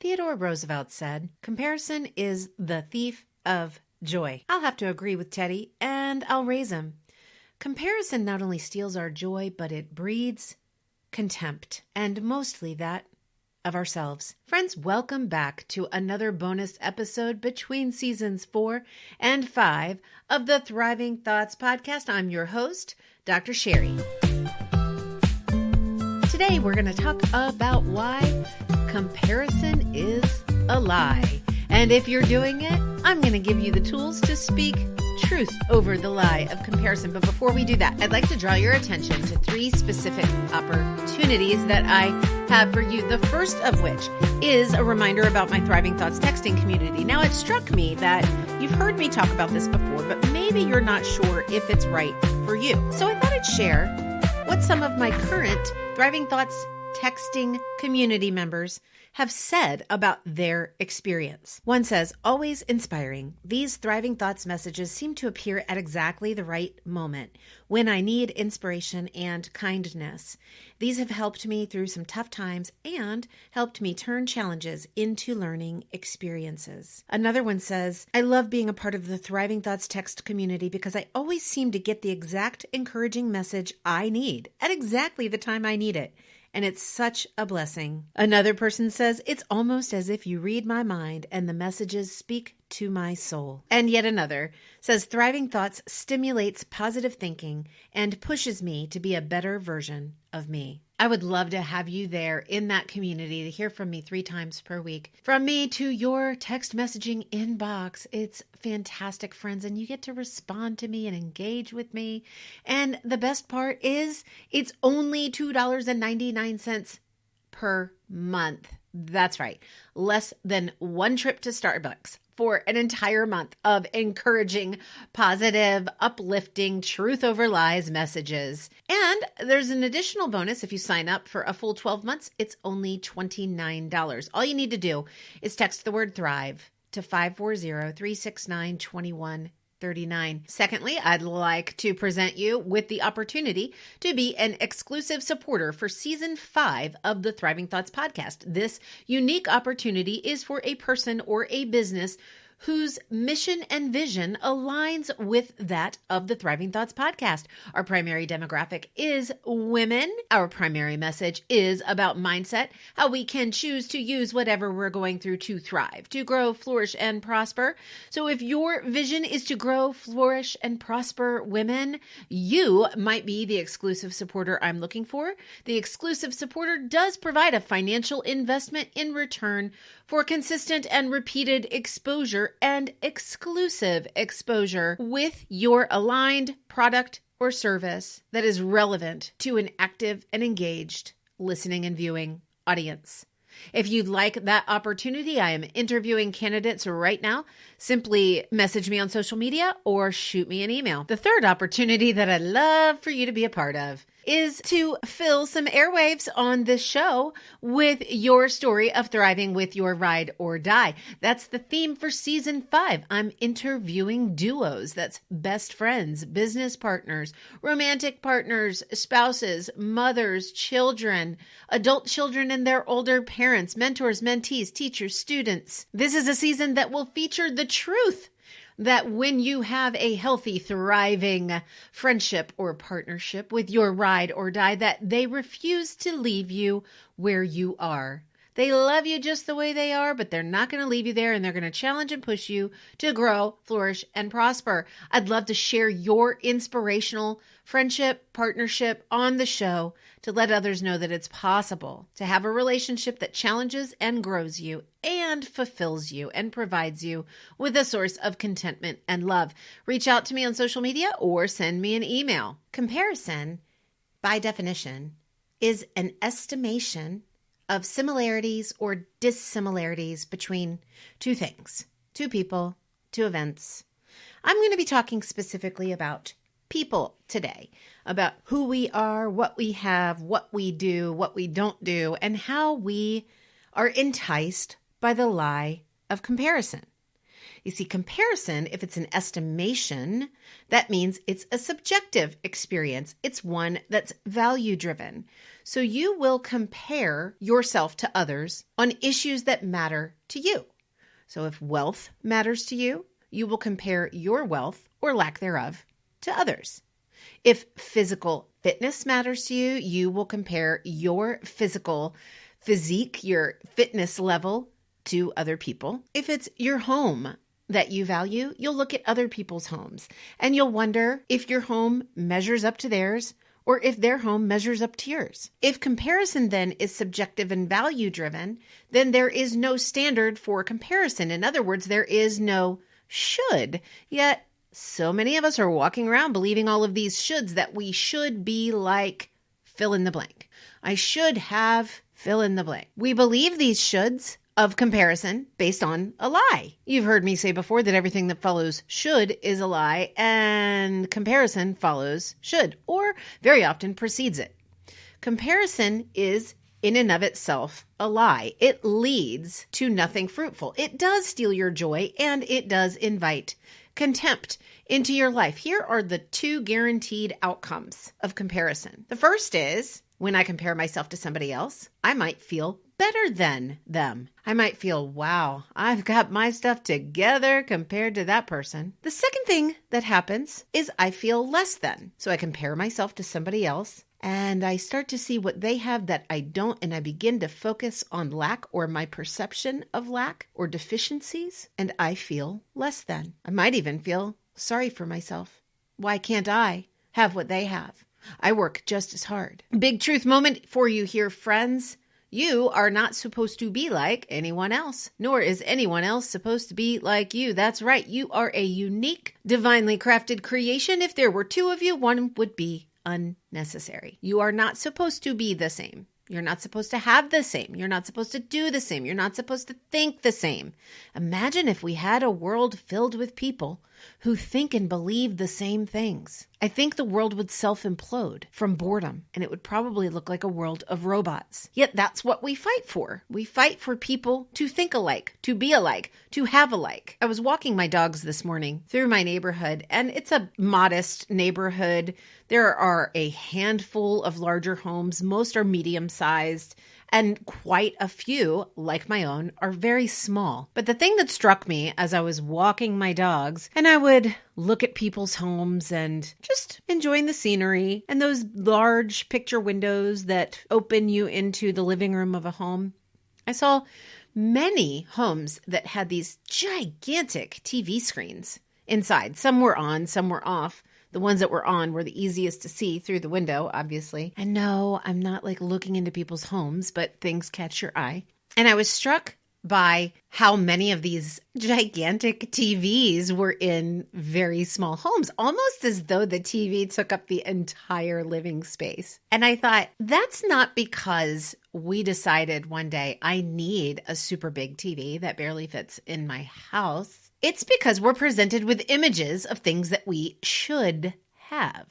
Theodore Roosevelt said, "Comparison is the thief of joy." I'll have to agree with Teddy, and I'll raise him. Comparison not only steals our joy, but it breeds contempt, and mostly that of ourselves. Friends, welcome back to another bonus episode between seasons 4 and 5 of the Thriving Thoughts podcast. I'm your host, Dr. Sherri. Today, we're going to talk about why comparison is a lie. And if you're doing it, I'm going to give you the tools to speak truth over the lie of comparison. But before we do that, I'd like to draw your attention to 3 specific opportunities that I have for you. The first of which is a reminder about my Thriving Thoughts texting community. Now, it struck me that you've heard me talk about this before, but maybe you're not sure if it's right for you. So I thought I'd share what some of my current Thriving Thoughts texting community members have said about their experience. One says, "Always inspiring. These Thriving Thoughts messages seem to appear at exactly the right moment when I need inspiration and kindness. These have helped me through some tough times and helped me turn challenges into learning experiences." Another one says, "I love being a part of the Thriving Thoughts text community because I always seem to get the exact encouraging message I need at exactly the time I need it. And it's such a blessing." Another person says, "It's almost as if you read my mind and the messages speak to my soul." And yet another says, "Thriving Thoughts stimulates positive thinking and pushes me to be a better version of me." I would love to have you there in that community to hear from me 3 times per week. From me to your text messaging inbox. It's fantastic, friends, and you get to respond to me and engage with me. And the best part is it's only $2.99 per month. That's right. Less than 1 trip to Starbucks for an entire month of encouraging, positive, uplifting, truth over lies messages. And there's an additional bonus if you sign up for a full 12 months. It's only $29. All you need to do is text the word THRIVE to 540-369-2139. Secondly, I'd like to present you with the opportunity to be an exclusive supporter for Season 5 of the Thriving Thoughts podcast. This unique opportunity is for a person or a business whose mission and vision aligns with that of the Thriving Thoughts podcast. Our primary demographic is women. Our primary message is about mindset, how we can choose to use whatever we're going through to thrive, to grow, flourish, and prosper. So if your vision is to grow, flourish, and prosper women, you might be the exclusive supporter I'm looking for. The exclusive supporter does provide a financial investment in return for consistent and repeated exposure and exclusive exposure with your aligned product or service that is relevant to an active and engaged listening and viewing audience. If you'd like that opportunity, I am interviewing candidates right now. Simply message me on social media or shoot me an email. The third opportunity that I'd love for you to be a part of is to fill some airwaves on this show with your story of thriving with your ride or die. That's the theme for Season 5. I'm interviewing duos. That's best friends, business partners, romantic partners, spouses, mothers, children, adult children and their older parents, mentors, mentees, teachers, students. This is a season that will feature the truth that when you have a healthy, thriving friendship or partnership with your ride or die, that they refuse to leave you where you are. They love you just the way they are, but they're not going to leave you there, and they're going to challenge and push you to grow, flourish, and prosper. I'd love to share your inspirational friendship, partnership on the show to let others know that it's possible to have a relationship that challenges and grows you and fulfills you and provides you with a source of contentment and love. Reach out to me on social media or send me an email. Comparison, by definition, is an estimation of similarities or dissimilarities between 2 things, 2 people, 2 events. I'm going to be talking specifically about people today, about who we are, what we have, what we do, what we don't do, and how we are enticed by the lie of comparison. You see, comparison, if it's an estimation, that means it's a subjective experience. It's one that's value-driven. So you will compare yourself to others on issues that matter to you. So if wealth matters to you, you will compare your wealth or lack thereof to others. If physical fitness matters to you, you will compare your physique, your fitness level to other people. If it's your home that you value, you'll look at other people's homes and you'll wonder if your home measures up to theirs or if their home measures up to yours. If comparison then is subjective and value driven, then there is no standard for comparison. In other words, there is no should. Yet so many of us are walking around believing all of these shoulds, that we should be like fill in the blank. I should have fill in the blank. We believe these shoulds of comparison based on a lie. You've heard me say before that everything that follows should is a lie, and comparison follows should, or very often precedes it. Comparison is in and of itself a lie. It leads to nothing fruitful. It does steal your joy, and it does invite contempt into your life. Here are the two guaranteed outcomes of comparison. The first is, when I compare myself to somebody else, I might feel better than them. I might feel, wow, I've got my stuff together compared to that person. The second thing that happens is I feel less than. So I compare myself to somebody else and I start to see what they have that I don't, and I begin to focus on lack or my perception of lack or deficiencies, and I feel less than. I might even feel sorry for myself. Why can't I have what they have? I work just as hard. Big truth moment for you here, friends. You are not supposed to be like anyone else, nor is anyone else supposed to be like you. That's right. You are a unique, divinely crafted creation. If there were two of you, one would be unnecessary. You are not supposed to be the same. You're not supposed to have the same. You're not supposed to do the same. You're not supposed to think the same. Imagine if we had a world filled with people who think and believe the same things. I think the world would self-implode from boredom, and it would probably look like a world of robots. Yet that's what we fight for. We fight for people to think alike, to be alike, to have alike. I was walking my dogs this morning through my neighborhood, and it's a modest neighborhood. There are a handful of larger homes. Most are medium-sized, and quite a few, like my own, are very small. But the thing that struck me as I was walking my dogs, and I would look at people's homes and just enjoying the scenery and those large picture windows that open you into the living room of a home, I saw many homes that had these gigantic TV screens inside. Some were on, some were off. The ones that were on were the easiest to see through the window, obviously. And no, I'm not like looking into people's homes, but things catch your eye. And I was struck by how many of these gigantic TVs were in very small homes, almost as though the TV took up the entire living space. And I thought, that's not because we decided one day I need a super big TV that barely fits in my house. It's because we're presented with images of things that we should have.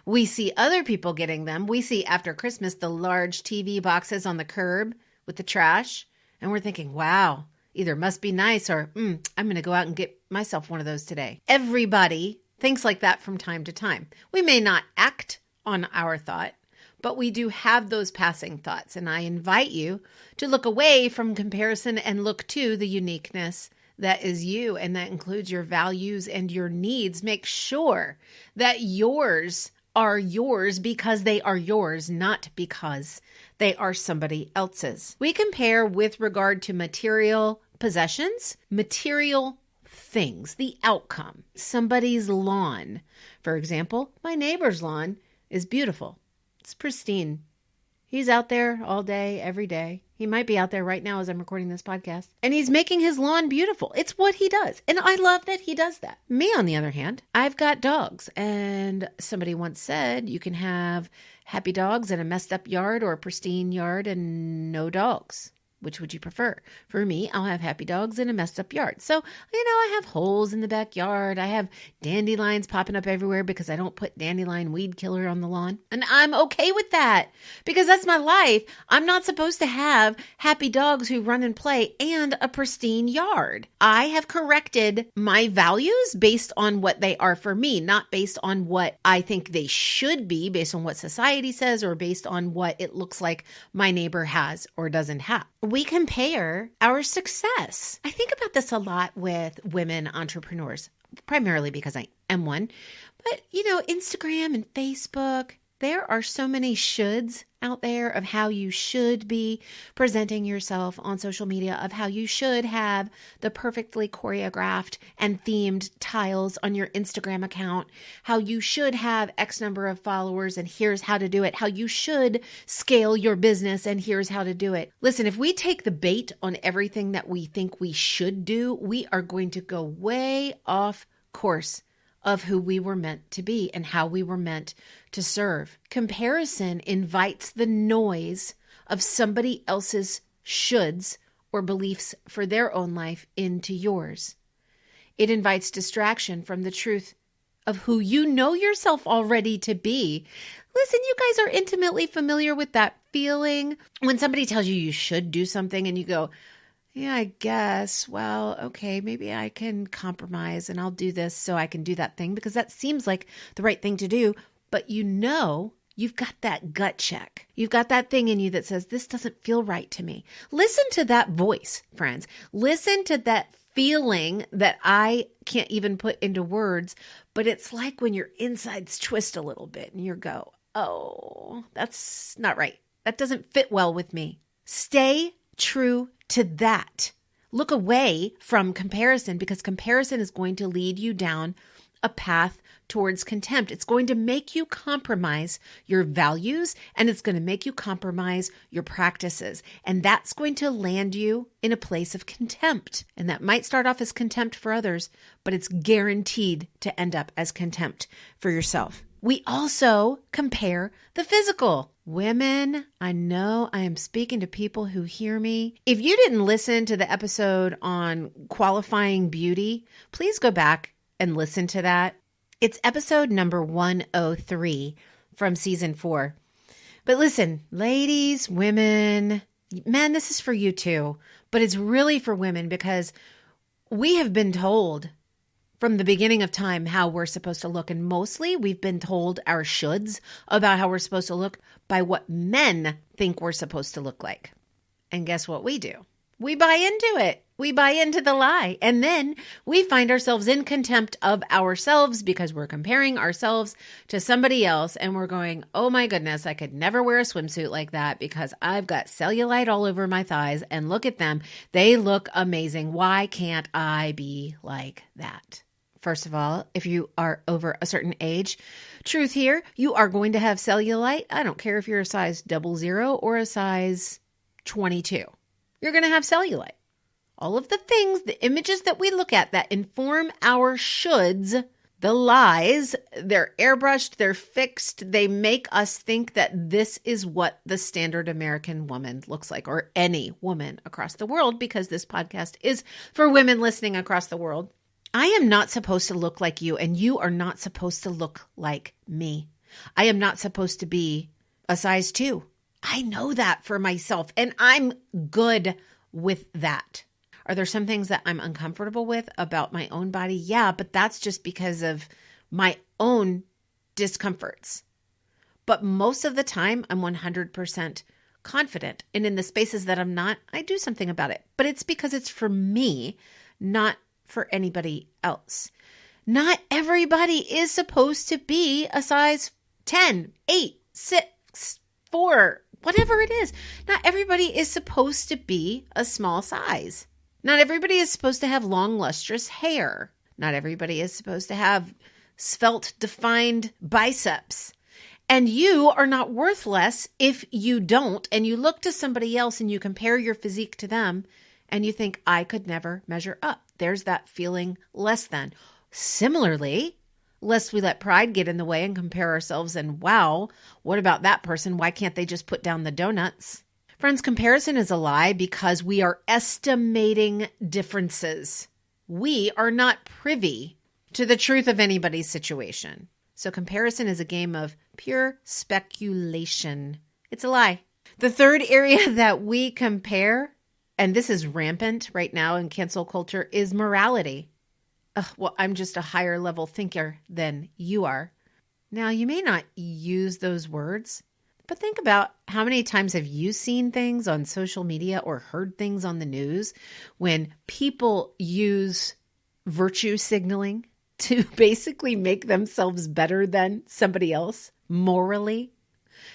We see other people getting them. We see after Christmas the large TV boxes on the curb with the trash. And we're thinking, wow, either must be nice or I'm going to go out and get myself one of those today. Everybody thinks like that from time to time. We may not act on our thought, but we do have those passing thoughts. And I invite you to look away from comparison and look to the uniqueness that is you, and that includes your values and your needs. Make sure that yours are yours because they are yours, not because they are somebody else's. We compare with regard to material possessions, material things, the outcome. Somebody's lawn, for example, my neighbor's lawn is beautiful. It's pristine. He's out there all day, every day. He might be out there right now as I'm recording this podcast. And he's making his lawn beautiful. It's what he does. And I love that he does that. Me, on the other hand, I've got dogs. And somebody once said you can have happy dogs in a messed up yard or a pristine yard and no dogs. Which would you prefer? For me, I'll have happy dogs in a messed up yard. So, I have holes in the backyard. I have dandelions popping up everywhere because I don't put dandelion weed killer on the lawn. And I'm okay with that because that's my life. I'm not supposed to have happy dogs who run and play and a pristine yard. I have corrected my values based on what they are for me, not based on what I think they should be, based on what society says, or based on what it looks like my neighbor has or doesn't have. We compare our success. I think about this a lot with women entrepreneurs, primarily because I am one. But, Instagram and Facebook, there are so many shoulds out there of how you should be presenting yourself on social media, of how you should have the perfectly choreographed and themed tiles on your Instagram account, how you should have X number of followers and here's how to do it, how you should scale your business and here's how to do it. Listen, if we take the bait on everything that we think we should do, we are going to go way off course of who we were meant to be and how we were meant to serve. Comparison invites the noise of somebody else's shoulds or beliefs for their own life into yours. It invites distraction from the truth of who you know yourself already to be. Listen, you guys are intimately familiar with that feeling when somebody tells you should do something and you go, yeah, I guess. Well, okay, maybe I can compromise and I'll do this so I can do that thing because that seems like the right thing to do. But you've got that gut check. You've got that thing in you that says, this doesn't feel right to me. Listen to that voice, friends. Listen to that feeling that I can't even put into words, but it's like when your insides twist a little bit and you go, oh, that's not right. That doesn't fit well with me. Stay true to that. Look away from comparison because comparison is going to lead you down a path towards contempt. It's going to make you compromise your values and it's going to make you compromise your practices. And that's going to land you in a place of contempt. And that might start off as contempt for others, but it's guaranteed to end up as contempt for yourself. We also compare the physical. Women, I know I am speaking to people who hear me. If you didn't listen to the episode on qualifying beauty, please go back and listen to that. It's episode number 103 from season 4. But listen, ladies, women, men, this is for you too, but it's really for women because we have been told from the beginning of time how we're supposed to look. And mostly we've been told our shoulds about how we're supposed to look by what men think we're supposed to look like. And guess what we do? We buy into it. We buy into the lie. And then we find ourselves in contempt of ourselves because we're comparing ourselves to somebody else. And we're going, oh my goodness, I could never wear a swimsuit like that because I've got cellulite all over my thighs. And look at them. They look amazing. Why can't I be like that? First of all, if you are over a certain age, truth here, you are going to have cellulite. I don't care if you're a size 00 or a size 22. You're going to have cellulite. All of the things, the images that we look at that inform our shoulds, the lies, they're airbrushed, they're fixed. They make us think that this is what the standard American woman looks like, or any woman across the world, because this podcast is for women listening across the world. I am not supposed to look like you, and you are not supposed to look like me. I am not supposed to be a size 2. I know that for myself, and I'm good with that. Are there some things that I'm uncomfortable with about my own body? Yeah, but that's just because of my own discomforts. But most of the time, I'm 100% confident. And in the spaces that I'm not, I do something about it. But it's because it's for me, not for anybody else. Not everybody is supposed to be a size 10, 8, 6, 4, whatever it is. Not everybody is supposed to be a small size. Not everybody is supposed to have long, lustrous hair. Not everybody is supposed to have svelte, defined biceps. And you are not worth less if you don't, and you look to somebody else and you compare your physique to them, and you think, I could never measure up. There's that feeling less than. Similarly, lest we let pride get in the way and compare ourselves and, wow, what about that person? Why can't they just put down the donuts? Friends, comparison is a lie because we are estimating differences. We are not privy to the truth of anybody's situation. So comparison is a game of pure speculation. It's a lie. The third area that we compare, and this is rampant right now in cancel culture, is morality. Well, I'm just a higher level thinker than you are. Now, you may not use those words, but think about how many times have you seen things on social media or heard things on the news when people use virtue signaling to basically make themselves better than somebody else morally?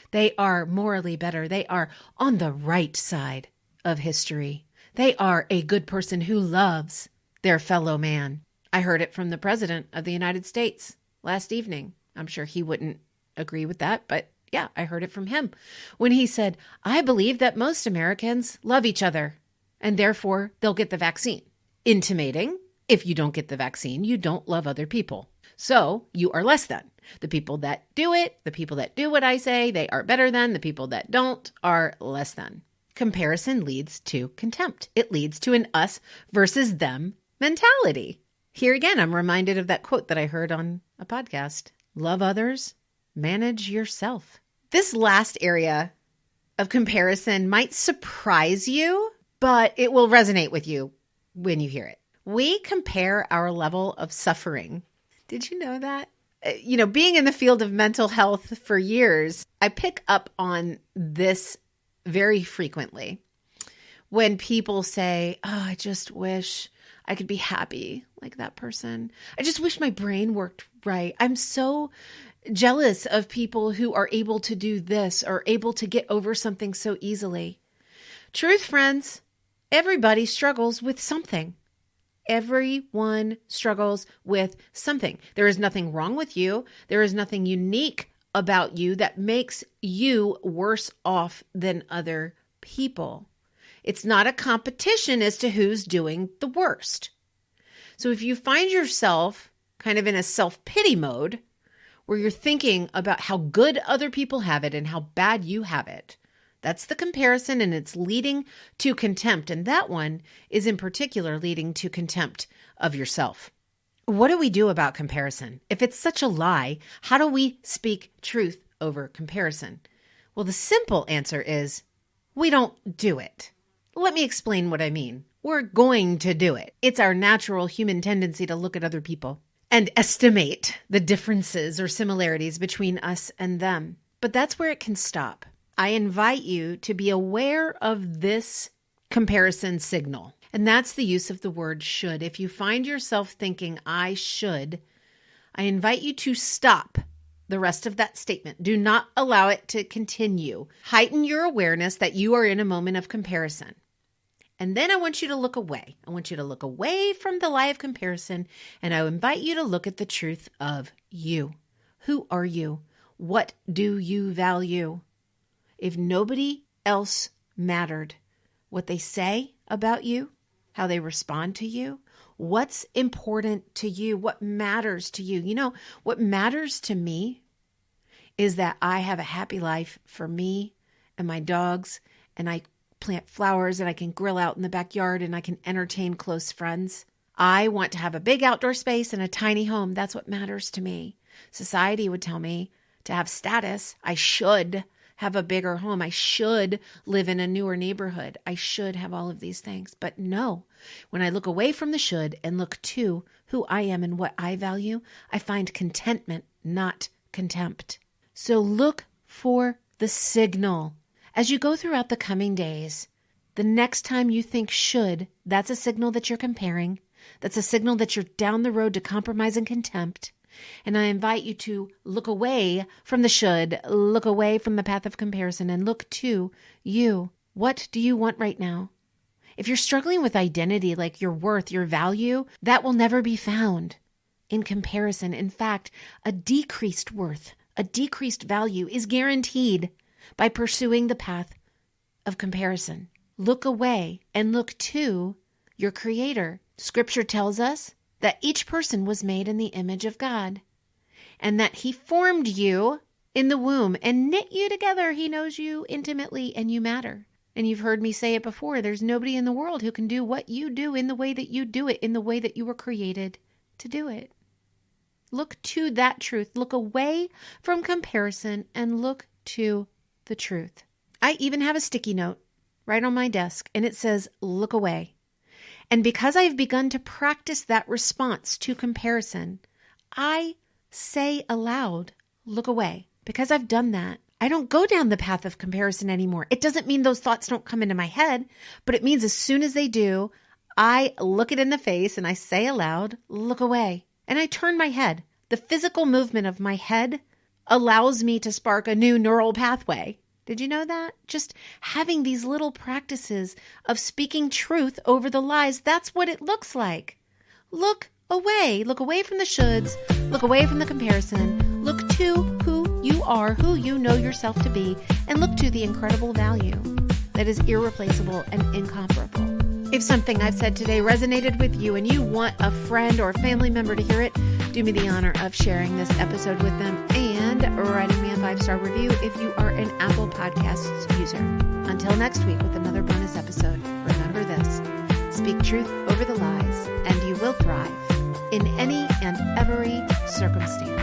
They are morally better. They are on the right side of history. They are a good person who loves their fellow man. I heard it from the President of the United States last evening. I'm sure he wouldn't agree with that, but yeah, I heard it from him when he said, I believe that most Americans love each other and therefore they'll get the vaccine, intimating if you don't get the vaccine, you don't love other people. So you are less than. The people that do it, the people that do what I say, they are better than. The people that don't are less than. Comparison leads to contempt. It leads to an us versus them mentality. Here again, I'm reminded of that quote that I heard on a podcast. Love others, manage yourself. This last area of comparison might surprise you, but it will resonate with you when you hear it. We compare our level of suffering. Did you know that? Being in the field of mental health for years, I pick up on this very frequently when people say, I just wish I could be happy like that person. I just wish my brain worked right. I'm so jealous of people who are able to do this or able to get over something so easily. Truth, friends, everybody struggles with something. Everyone struggles with something. There is nothing wrong with you. There is nothing unique about you that makes you worse off than other people. It's not a competition as to who's doing the worst. So if you find yourself kind of in a self-pity mode where you're thinking about how good other people have it and how bad you have it, that's the comparison, and it's leading to contempt. And that one is in particular leading to contempt of yourself. What do we do about comparison? If it's such a lie, how do we speak truth over comparison? Well, the simple answer is we don't do it. Let me explain what I mean. We're going to do it. It's our natural human tendency to look at other people and estimate the differences or similarities between us and them. But that's where it can stop. I invite you to be aware of this comparison signal, and that's the use of the word should. If you find yourself thinking, I should, I invite you to stop the rest of that statement. Do not allow it to continue. Heighten your awareness that you are in a moment of comparison. And then I want you to look away. I want you to look away from the lie of comparison, and I invite you to look at the truth of you. Who are you? What do you value? If nobody else mattered, what they say about you, how they respond to you, what's important to you, what matters to you. You know, what matters to me is that I have a happy life for me and my dogs, and I plant flowers, and I can grill out in the backyard, and I can entertain close friends. I want to have a big outdoor space and a tiny home. That's what matters to me. Society would tell me to have status. I should have a bigger home. I should live in a newer neighborhood. I should have all of these things. But no, when I look away from the should and look to who I am and what I value, I find contentment, not contempt. So look for the signal. As you go throughout the coming days, the next time you think should, that's a signal that you're comparing. That's a signal that you're down the road to compromise and contempt. And I invite you to look away from the should, look away from the path of comparison, and look to you. What do you want right now? If you're struggling with identity, like your worth, your value, that will never be found in comparison. In fact, a decreased worth, a decreased value is guaranteed by pursuing the path of comparison. Look away and look to your Creator. Scripture tells us that each person was made in the image of God, and that He formed you in the womb and knit you together. He knows you intimately, and you matter. And you've heard me say it before. There's nobody in the world who can do what you do in the way that you do it, in the way that you were created to do it. Look to that truth. Look away from comparison and look to the truth. I even have a sticky note right on my desk, and it says, look away. And because I've begun to practice that response to comparison, I say aloud, look away. Because I've done that, I don't go down the path of comparison anymore. It doesn't mean those thoughts don't come into my head, but it means as soon as they do, I look it in the face and I say aloud, look away. And I turn my head. The physical movement of my head allows me to spark a new neural pathway. Did you know that? Just having these little practices of speaking truth over the lies, that's what it looks like. Look away. Look away from the shoulds. Look away from the comparison. Look to who you are, who you know yourself to be, and look to the incredible value that is irreplaceable and incomparable. If something I've said today resonated with you and you want a friend or a family member to hear it, do me the honor of sharing this episode with them and writing me a 5-star review if you are an Apple Podcasts user. Until next week with another bonus episode, remember this: speak truth over the lies and you will thrive in any and every circumstance.